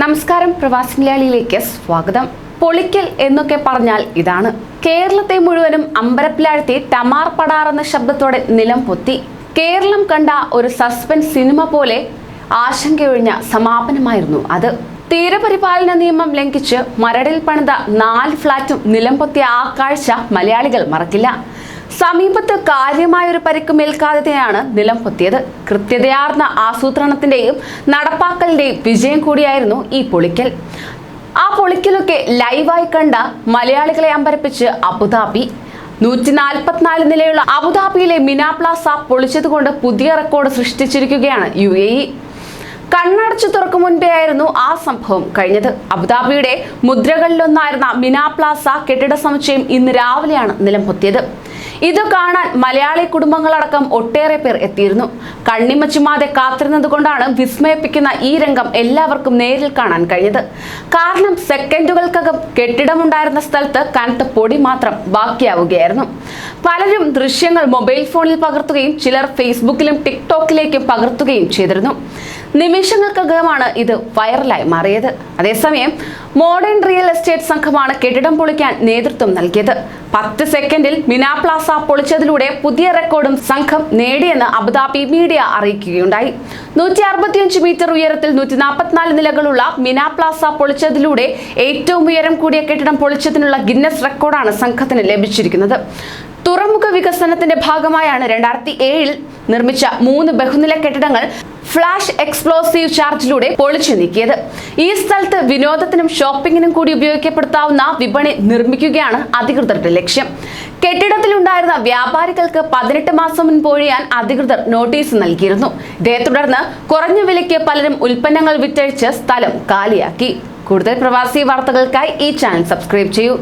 നമസ്കാരം, പ്രവാസി മലയാളിയിലേക്ക് സ്വാഗതം. പൊളിക്കൽ എന്നൊക്കെ പറഞ്ഞാൽ ഇതാണ്. കേരളത്തെ മുഴുവനും അമ്പരപ്പിലാഴ്ത്തി ടമാർ പടാർ എന്ന ശബ്ദത്തോടെ നിലം പൊത്തി. കേരളം കണ്ട ഒരു സസ്പെൻസ് സിനിമ പോലെ ആശങ്കയൊഴിഞ്ഞ സമാപനമായിരുന്നു അത്. തീരപരിപാലന നിയമം ലംഘിച്ച് മരടിൽ പണിത 4 ഫ്ളാറ്റും നിലം പൊത്തിയ ആ കാഴ്ച മലയാളികൾ മറക്കില്ല. സമീപത്ത് കാര്യമായൊരു പരിക്കുമേൽക്കാതെയാണ് നിലം പൊത്തിയത്. കൃത്യതയാർന്ന ആസൂത്രണത്തിന്റെയും നടപ്പാക്കലിന്റെയും വിജയം കൂടിയായിരുന്നു ഈ പൊളിക്കൽ. ആ പൊളിക്കലൊക്കെ ലൈവായി കണ്ട മലയാളികളെ അമ്പരപ്പിച്ച് അബുദാബി. 144 നിലയുള്ള അബുദാബിയിലെ മിനാ പ്ലാസ പൊളിച്ചതുകൊണ്ട് പുതിയ റെക്കോർഡ് സൃഷ്ടിച്ചിരിക്കുകയാണ് UAE. കണ്ണടച്ചു തുറക്കും മുൻപേ ആയിരുന്നു ആ സംഭവം കഴിഞ്ഞത്. അബുദാബിയുടെ മുദ്രകളിലൊന്നായിരുന്ന മിനാ പ്ലാസ കെട്ടിട സമുച്ചയം ഇന്ന് രാവിലെയാണ് നിലം പൊത്തിയത്. ഇത് കാണാൻ മലയാളി കുടുംബങ്ങളടക്കം ഒട്ടേറെ പേർ എത്തിയിരുന്നു. കണ്ണിമച്ചുമാതെ കാത്തിരുന്നത് കൊണ്ടാണ് വിസ്മയിപ്പിക്കുന്ന ഈ രംഗം എല്ലാവർക്കും നേരിൽ കാണാൻ കഴിഞ്ഞത്. കാരണം സെക്കൻഡുകൾക്കകം കെട്ടിടമുണ്ടായിരുന്ന സ്ഥലത്ത് കനത്ത പൊടി മാത്രം ബാക്കിയാവുകയായിരുന്നു. പലരും ദൃശ്യങ്ങൾ മൊബൈൽ ഫോണിൽ പകർത്തുകയും ചിലർ ഫേസ്ബുക്കിലും ടിക്ടോക്കിലേക്കും പകർത്തുകയും ചെയ്തിരുന്നു. നിമിഷങ്ങൾക്കകമാണ് ഇത് വൈറലായി മാറിയത്. അതേസമയം മോഡേൺ റിയൽ എസ്റ്റേറ്റ് സംഘമാണ് കെട്ടിടം പൊളിക്കാൻ നേതൃത്വം നൽകിയത്. 10 സെക്കൻഡിൽ മിനാ പ്ലാസ പൊളിച്ചതിലൂടെ പുതിയ റെക്കോർഡും സംഘം നേടിയെന്ന് അബുദാബി മീഡിയ അറിയിക്കുകയുണ്ടായി. 165 മീറ്റർ ഉയരത്തിൽ 144 നിലകളുള്ള മിനാ പ്ലാസ പൊളിച്ചതിലൂടെ ഏറ്റവും ഉയരം കൂടിയ കെട്ടിടം പൊളിച്ചതിനുള്ള ഗിന്നസ് റെക്കോർഡാണ് സംഘത്തിന് ലഭിച്ചിരിക്കുന്നത്. തുറമുഖ വികസനത്തിന്റെ ഭാഗമായാണ് 2007 നിർമ്മിച്ച 3 ബഹുനില കെട്ടിടങ്ങൾ ഫ്ലാഷ് എക്സ്പ്ലോസീവ് ചാർജിലൂടെ പൊളിച്ചു നീക്കിയത്. ഈ സ്ഥലത്ത് വിനോദത്തിനും ഷോപ്പിങ്ങിനും കൂടി ഉപയോഗിക്കപ്പെടുത്താവുന്ന വിപണി നിർമ്മിക്കുകയാണ് അധികൃതരുടെ ലക്ഷ്യം. കെട്ടിടത്തിലുണ്ടായിരുന്ന വ്യാപാരികൾക്ക് 18 മാസം മുൻപ് ഒഴിയാൻ അധികൃതർ നോട്ടീസ് നൽകിയിരുന്നു. ഇതേ തുടർന്ന് കുറഞ്ഞ വിലയ്ക്ക് പലരും ഉൽപ്പന്നങ്ങൾ വിറ്റഴിച്ച് സ്ഥലം കാലിയാക്കി. കൂടുതൽ പ്രവാസി വാർത്തകൾക്കായി ഈ ചാനൽ സബ്സ്ക്രൈബ് ചെയ്യൂ.